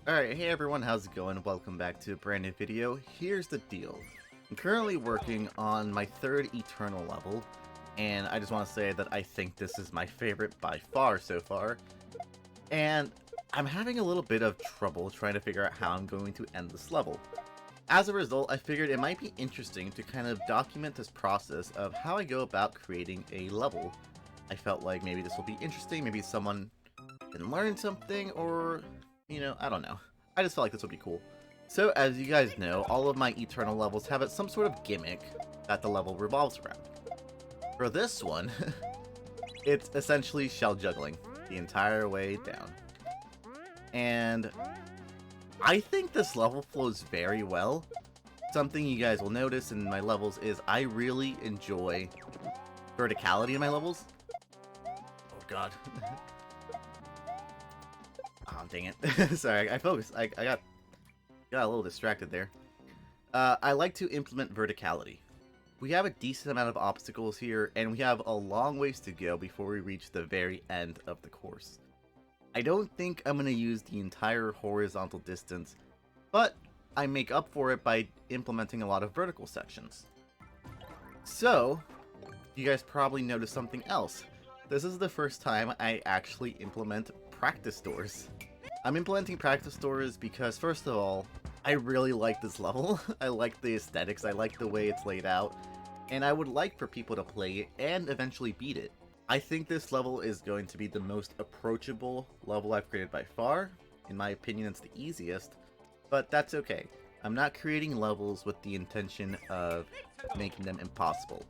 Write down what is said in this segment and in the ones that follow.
Alright, hey everyone, how's it going? Welcome back to a brand new video. Here's the deal. I'm currently working on my third EterNull level, and I just want to say that I think this is my favorite by far so far. And I'm having a little bit of trouble trying to figure out how I'm going to end this level. As a result, I figured it might be interesting to kind of document this process of how I go about creating a level. I felt like maybe this will be interesting, maybe someone can learn something, or I don't know. I just felt like this would be cool. So, as you guys know, all of my EterNull levels have some sort of gimmick that the level revolves around. For this one, it's essentially shell juggling the entire way down. And I think this level flows very well. Something you guys will notice in my levels is I really enjoy verticality in my levels. Oh god. Oh, dang it. Sorry, I focused. I got a little distracted there. I like to implement verticality. We have a decent amount of obstacles here, and we have a long ways to go before we reach the very end of the course. I don't think I'm going to use the entire horizontal distance, but I make up for it by implementing a lot of vertical sections. So, you guys probably noticed something else. This is the first time I actually implement practice doors. I'm implementing practice doors because, first of all, I really like this level. I like the aesthetics, I like the way it's laid out, and I would like for people to play it and eventually beat it. I think this level is going to be the most approachable level I've created by far. In my opinion, it's the easiest, but that's okay. I'm not creating levels with the intention of making them impossible.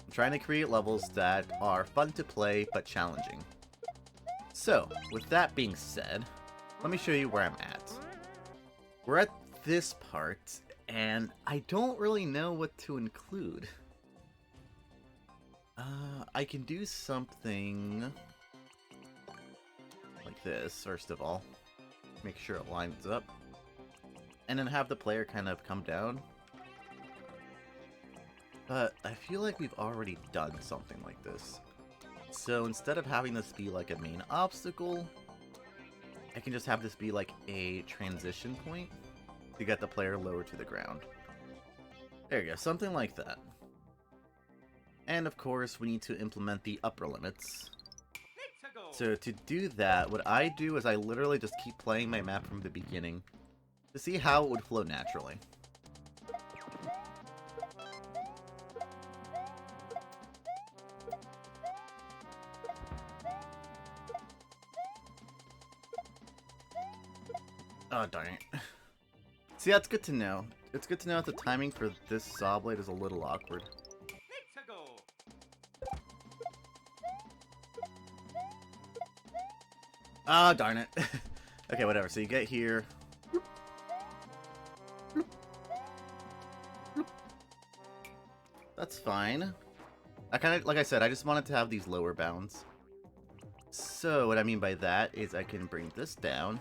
I'm trying to create levels that are fun to play, but challenging. So, with that being said, let me show you where I'm at. We're at this part, and I don't really know what to include. I can do something like this, first of all. Make sure it lines up. And then have the player kind of come down. But I feel like we've already done something like this. So instead of having this be like a main obstacle, I can just have this be like a transition point to get the player lower to the ground. There you go, something like that. And of course, we need to implement the upper limits. So to do that, what I do is I literally just keep playing my map from the beginning to see how it would flow naturally. Oh, darn it. See, that's good to know. It's good to know that the timing for this saw blade is a little awkward. Ah, darn it. Okay, whatever. So you get here. That's fine. I kind of, like I said, I just wanted to have these lower bounds. So what I mean by that is I can bring this down.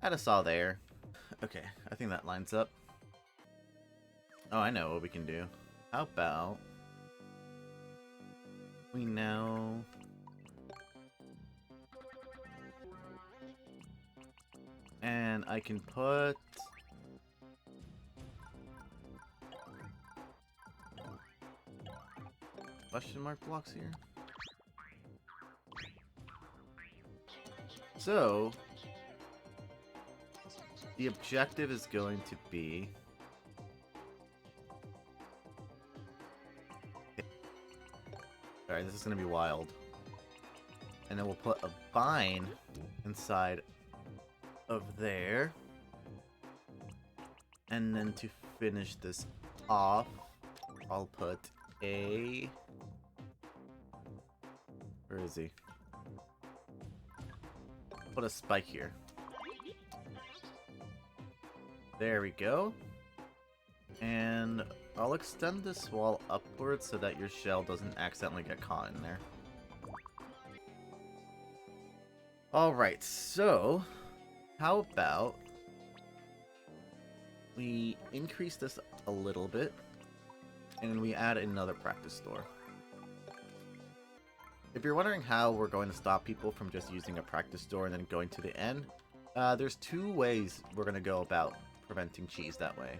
Add a saw there. Okay, I think that lines up. Oh, I know what we can do. How about we now and I can put question mark blocks here. So the objective is going to be alright, this is going to be wild. And then we'll put a vine inside of there. And then to finish this off, I'll put a... Where is he? Put a spike here. There we go. And I'll extend this wall upwards so that your shell doesn't accidentally get caught in there. Alright, so how about we increase this a little bit and we add another practice door. If you're wondering how we're going to stop people from just using a practice door and then going to the end, There's two ways we're going to go about preventing cheese that way.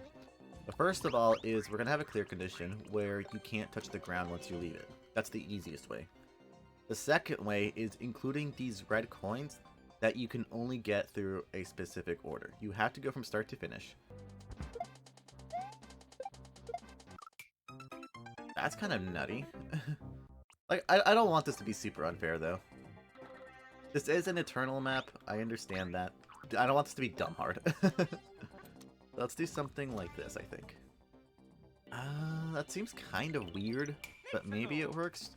The first of all is we're going to have a clear condition where you can't touch the ground once you leave it. That's the easiest way. The second way is including these red coins that you can only get through a specific order. You have to go from start to finish. That's kind of nutty. Like, I don't want this to be super unfair, though. This is an EterNull map, I understand that. I don't want this to be dumb hard. Let's do something like this, I think. That seems kind of weird, but maybe it works.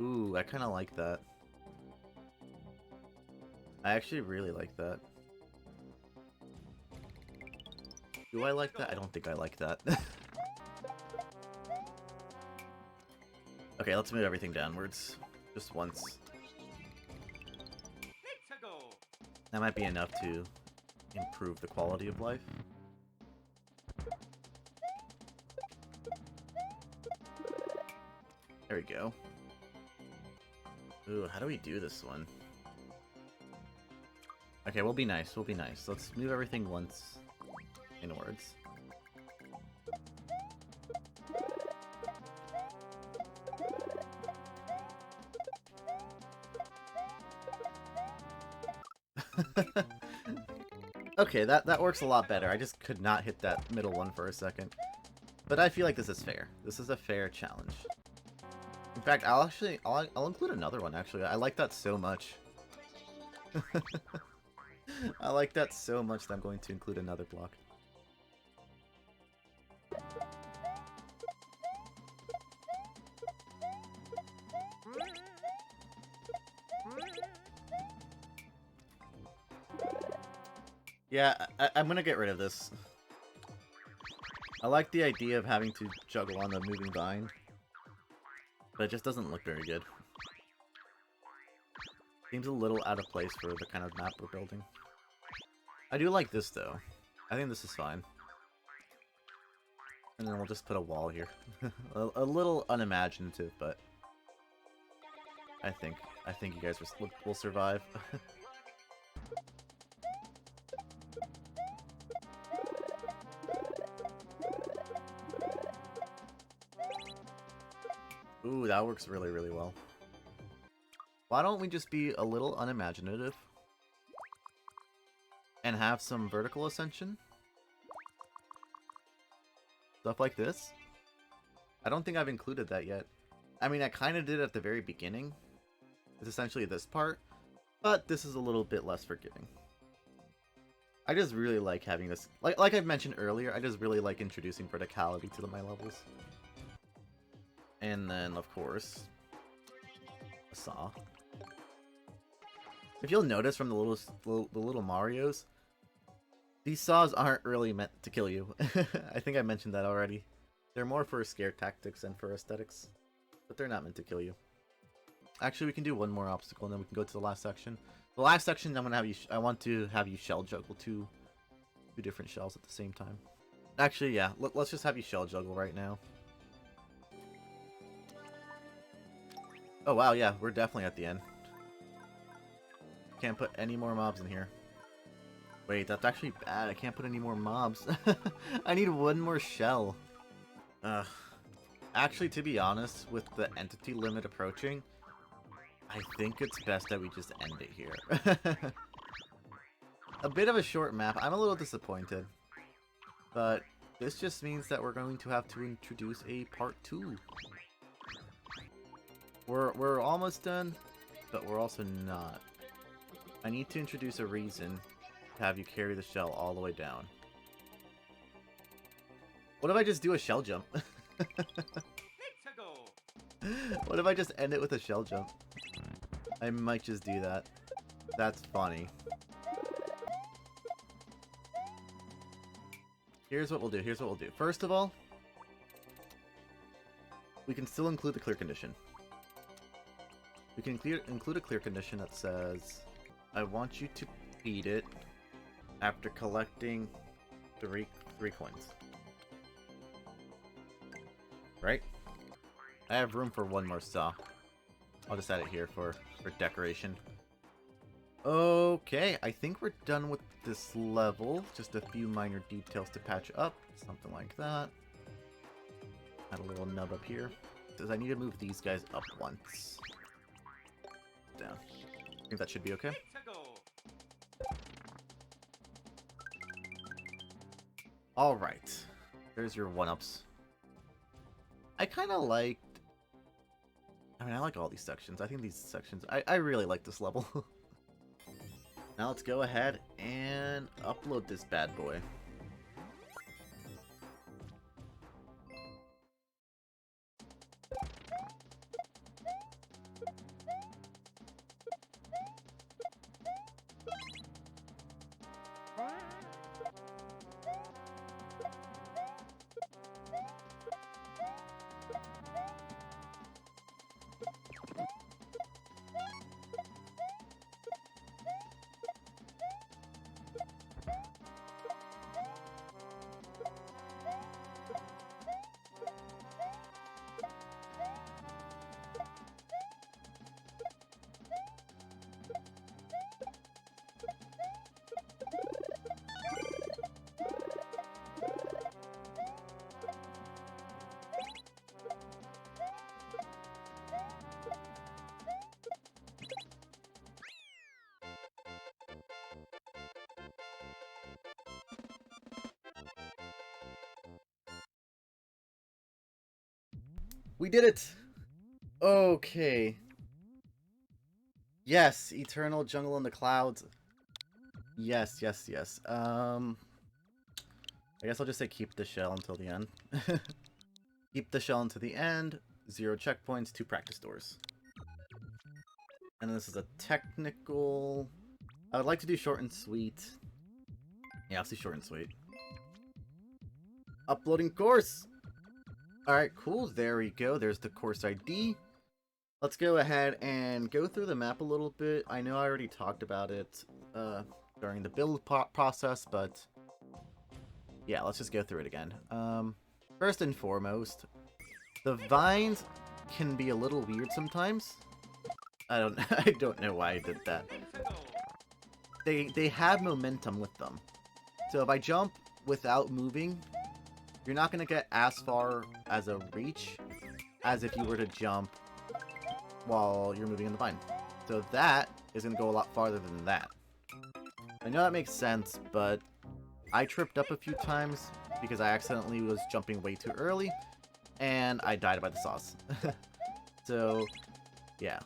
Ooh, I kind of like that. I actually really like that. Do I like that? I don't think I like that. Okay, let's move everything downwards. Just once. That might be enough to improve the quality of life. There we go. Ooh, how do we do this one? Okay, we'll be nice, we'll be nice. Let's move everything once inwards. Okay, that works a lot better. I just could not hit that middle one for a second. But I feel like this is fair. This is a fair challenge. In fact, I'll include another one, actually. I like that so much. I like that so much that I'm going to include another block. Yeah, I'm gonna get rid of this. I like the idea of having to juggle on the moving vine, but it just doesn't look very good. Seems a little out of place for the kind of map we're building. I do like this, though. I think this is fine. And then we'll just put a wall here. a little unimaginative, but I think you guys will survive. Ooh, that works really, really well. Why don't we just be a little unimaginative and have some vertical ascension? Stuff like this? I don't think I've included that yet. I mean, I kind of did at the very beginning. It's essentially this part, but this is a little bit less forgiving. I just really like having this. Like I mentioned earlier, I just really like introducing verticality to my levels. And then, of course, a saw. If you'll notice from the little Marios, these saws aren't really meant to kill you. I think I mentioned that already. They're more for scare tactics and for aesthetics, but they're not meant to kill you. Actually, we can do one more obstacle, and then we can go to the last section. The last section, I want to have you shell juggle two different shells at the same time. Actually, yeah, let's just have you shell juggle right now. Oh wow, yeah, we're definitely at the end. Can't put any more mobs in here. Wait, that's actually bad. I can't put any more mobs. I need one more shell. Actually, to be honest, with the entity limit approaching, I think it's best that we just end it here. A bit of a short map. I'm a little disappointed. But this just means that we're going to have to introduce a part 2. We're almost done, but we're also not. I need to introduce a reason to have you carry the shell all the way down. What if I just do a shell jump? What if I just end it with a shell jump? I might just do that. That's funny. Here's what we'll do. First of all, we can still include the clear condition. We can include a clear condition that says, I want you to beat it after collecting three coins. Right? I have room for one more saw. I'll just add it here for decoration. Okay, I think we're done with this level. Just a few minor details to patch up. Something like that. Add a little nub up here. Says I need to move these guys up once. Down. I think that should be okay. Alright. There's your 1-ups. I kind of liked... I mean, I like all these sections. I think these sections... I really like this level. Now let's go ahead and upload this bad boy. We did it! Okay. Yes, Eternal Jungle in the Clouds. Yes, yes, yes. I guess I'll just say keep the shell until the end. Keep the shell until the end. 0 checkpoints, 2 practice doors. And then this is a technical... I would like to do short and sweet. Yeah, I'll see short and sweet. Uploading course! Alright, cool. There we go. There's the course ID. Let's go ahead and go through the map a little bit. I know I already talked about it during the build process, but yeah, let's just go through it again. First and foremost, the vines can be a little weird sometimes. I don't know why I did that. They have momentum with them. So if I jump without moving, you're not going to get as far as a reach as if you were to jump while you're moving in the vine. So that is going to go a lot farther than that. I know that makes sense, but I tripped up a few times because I accidentally was jumping way too early, and I died by the sauce. So, yeah.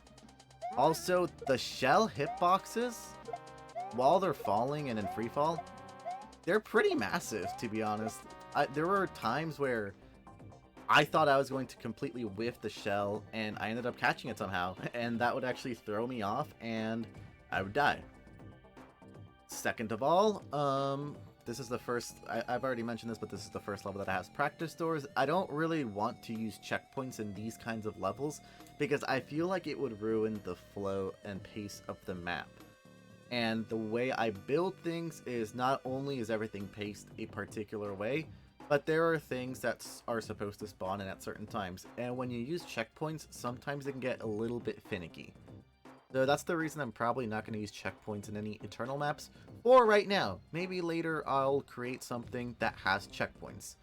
Also, the shell hitboxes, while they're falling and in free fall, they're pretty massive, to be honest. There were times where I thought I was going to completely whiff the shell, and I ended up catching it somehow, and that would actually throw me off, and I would die. Second of all, this is the first... I've already mentioned this, but this is the first level that has practice doors. I don't really want to use checkpoints in these kinds of levels, because I feel like it would ruin the flow and pace of the map. And the way I build things is not only is everything paced a particular way, but there are things that are supposed to spawn in at certain times. And when you use checkpoints, sometimes they can get a little bit finicky. So that's the reason I'm probably not going to use checkpoints in any Eternal maps for right now. Maybe later I'll create something that has checkpoints.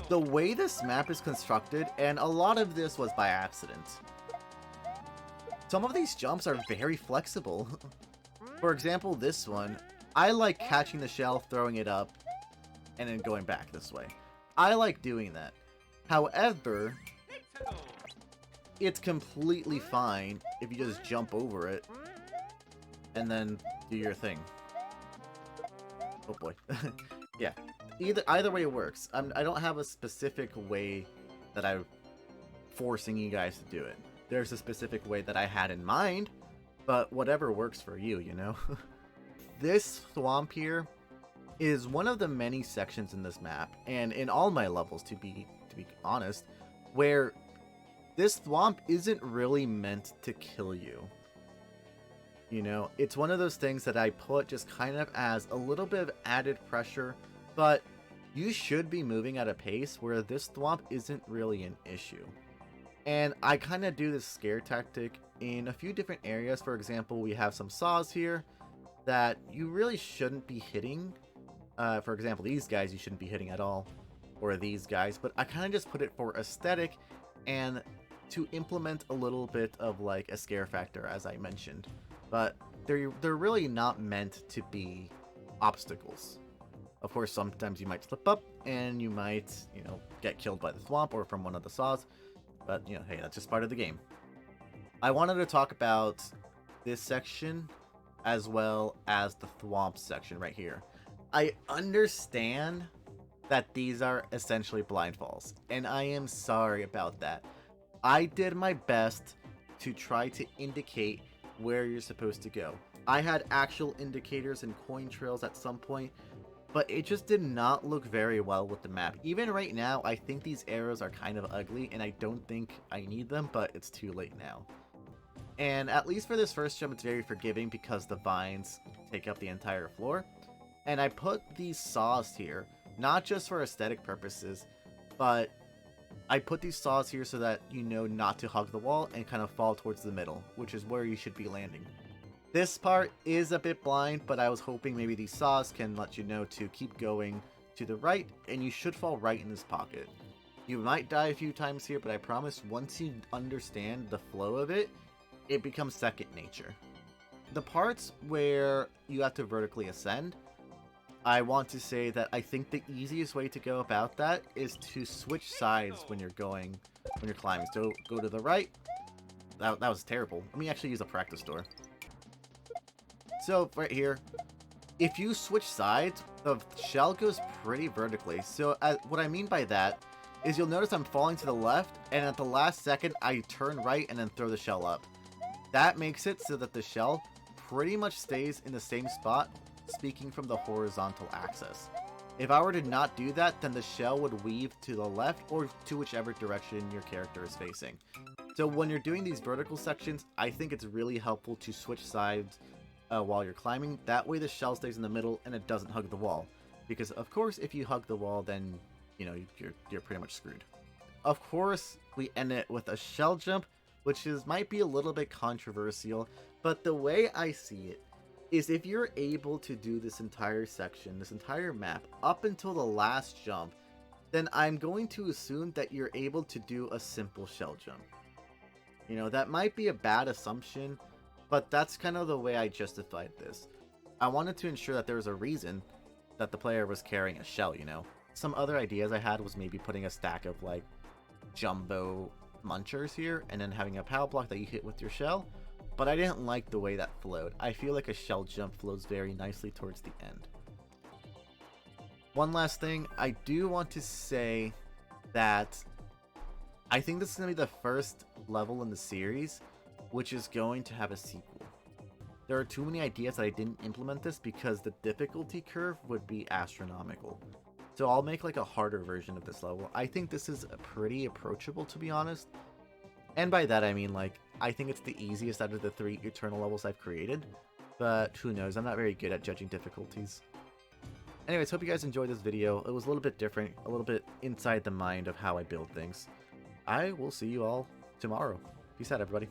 The way this map is constructed, and a lot of this was by accident, some of these jumps are very flexible. For example, this one, I like catching the shell, throwing it up, and then going back this way. I like doing that. However, it's completely fine if you just jump over it and then do your thing. Oh boy. Yeah. Either way works. I don't have a specific way that I'm forcing you guys to do it. There's a specific way that I had in mind, but whatever works for you, you know? This swamp here is one of the many sections in this map, and in all my levels, to be honest, where this swamp isn't really meant to kill you. You know, it's one of those things that I put just kind of as a little bit of added pressure, but you should be moving at a pace where this swamp isn't really an issue. And I kind of do this scare tactic in a few different areas. For example, we have some saws here that you really shouldn't be hitting. For example, these guys you shouldn't be hitting at all, or these guys, but I kind of just put it for aesthetic and to implement a little bit of like a scare factor, as I mentioned. But they're really not meant to be obstacles. Of course, sometimes you might slip up and you might, you know, get killed by the thwomp or from one of the saws, but you know, hey, that's just part of the game. I wanted to talk about this section as well as the thwomp section right here. I understand that these are essentially blind falls, and I am sorry about that. I did my best to try to indicate where you're supposed to go. I had actual indicators and coin trails at some point, but it just did not look very well with the map. Even right now, I think these arrows are kind of ugly, and I don't think I need them, but it's too late now. And at least for this first jump, it's very forgiving because the vines take up the entire floor. And I put these saws here, not just for aesthetic purposes, but I put these saws here so that you know not to hug the wall and kind of fall towards the middle, which is where you should be landing. This part is a bit blind, but I was hoping maybe these saws can let you know to keep going to the right, and you should fall right in this pocket. You might die a few times here, but I promise once you understand the flow of it, it becomes second nature. The parts where you have to vertically ascend, I want to say that I think the easiest way to go about that is to switch sides when you're climbing. So go to the right. That was terrible. Let me actually use a practice door. So right here, if you switch sides, the shell goes pretty vertically. So what I mean by that is you'll notice I'm falling to the left, and at the last second I turn right and then throw the shell up. That makes it so that the shell pretty much stays in the same spot, speaking from the horizontal axis. If I were to not do that, then the shell would weave to the left or to whichever direction your character is facing. So when you're doing these vertical sections, I think it's really helpful to switch sides while you're climbing. That way the shell stays in the middle and it doesn't hug the wall. Because of course, if you hug the wall, then you know you're pretty much screwed. Of course, we end it with a shell jump, which might be a little bit controversial, but the way I see it is if you're able to do this entire section, this entire map, up until the last jump, then I'm going to assume that you're able to do a simple shell jump. You know, that might be a bad assumption, but that's kind of the way I justified this. I wanted to ensure that there was a reason that the player was carrying a shell, you know. Some other ideas I had was maybe putting a stack of, like, jumbo munchers here, and then having a power block that you hit with your shell, but I didn't like the way that flowed. I feel like a shell jump flows very nicely towards the end. One last thing, I do want to say that I think this is going to be the first level in the series which is going to have a sequel. There are too many ideas that I didn't implement this because the difficulty curve would be astronomical. So I'll make like a harder version of this level. I think this is pretty approachable, to be honest. And by that I mean, like, I think it's the easiest out of the 3 EterNull levels I've created. But who knows, I'm not very good at judging difficulties. Anyways, hope you guys enjoyed this video. It was a little bit different, a little bit inside the mind of how I build things. I will see you all tomorrow. Peace out, everybody.